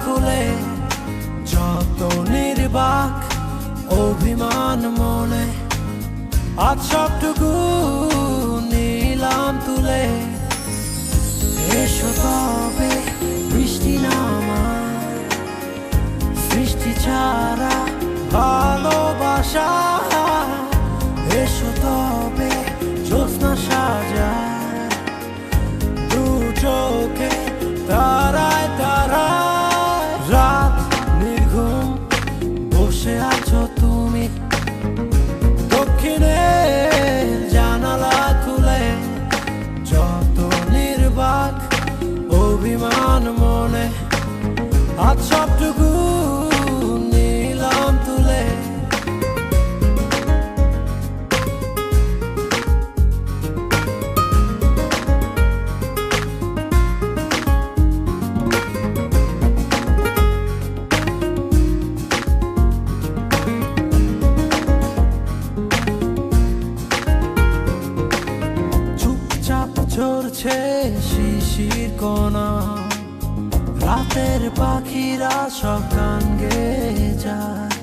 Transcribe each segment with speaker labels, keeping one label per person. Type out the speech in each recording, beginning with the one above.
Speaker 1: খুলে যত নির্বাক অভিমান মনে আজ সবটুকু নিলাম তুলে। এসো তবে বৃষ্টি নামায় সৃষ্টি ছাড়া ভালোবাসা, এসো তবে জ্যোৎস্না সাজায় দু চোখে তারায় তারায়। রাত নির্ঘুম বসে আছো তুমি দক্ষিণে জানালা খুলে যত নির্বাক অভিমান মনে আজ সবটুকু নিলাম তুলে। ঝরছে শিশির কণা, রাতের পাখিরা সব গান গেয়ে যায়।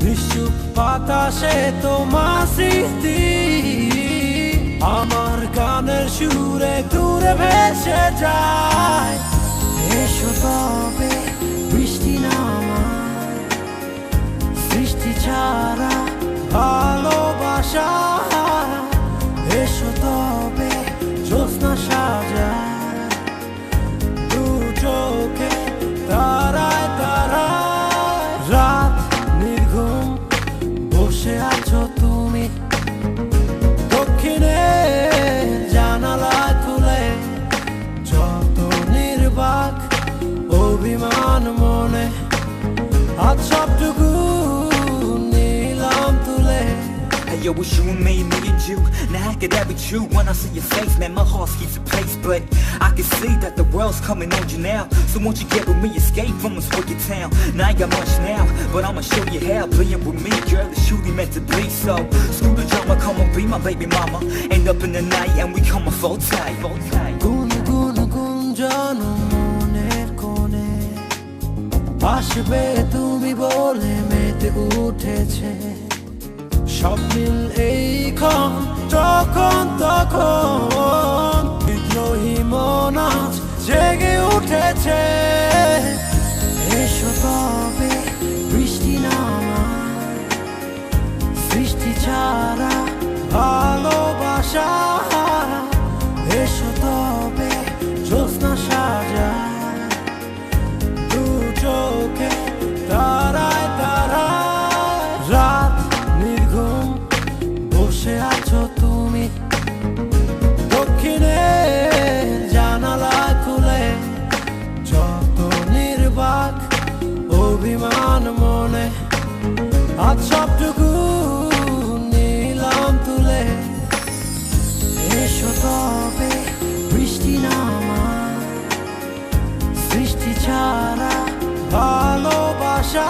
Speaker 1: নিঃসুপ বাতাসে তোমার স্মৃতি আমার গানের সুরে দূরে ভেসে যায়। এসো তবে বৃষ্টি নামায় সৃষ্টি ছাড়া ভালোবাসা, এসো তবে জ্যোৎস্না সাজায় দু চোখে তারায় তারায়। রাত নির্ঘুম বসে আছো তুমি দক্ষিণে জানালা খুলে যত নির্বাক অভিমান মনে আজ সবটুকু নিলাম তুলে।
Speaker 2: Hey yo, it's you and me and you. Now how could that be true? When I see your face, man, my heart skips a pace. But I can see that the world's coming on you now. So won't you get with me, escape from this wicked town. Now I ain't got much now, but I'ma show you how. Playing with me, girl, it's truly meant to be. So screw the drama, come on, be my baby mama. End up in the night and we come a full tight.
Speaker 1: গুন গুন গুঞ্জন মনের কোণে আসবে তুমি বলে মেতে উঠেছে স্বপ্নিল এইক্ষণ যখন তখন বিদ্রোহী মন আজ জেগে উঠেছে। এসো তবে বৃষ্টি নামায় সৃষ্টি ছাড়া ভালোবাসা, এসো তবে জ্যোৎস্না সাজায় দু চোখে তারায় তারায়। রাত নির্ঘুম বসে আছো তুমি দক্ষিণে জানালা খুলে যত নির্বাক অভিমান মনে আজ সবটুকু নিলাম তুলে। এসো তবে বৃষ্টি নামায় সৃষ্টি ছাড়া ভালোবাসা,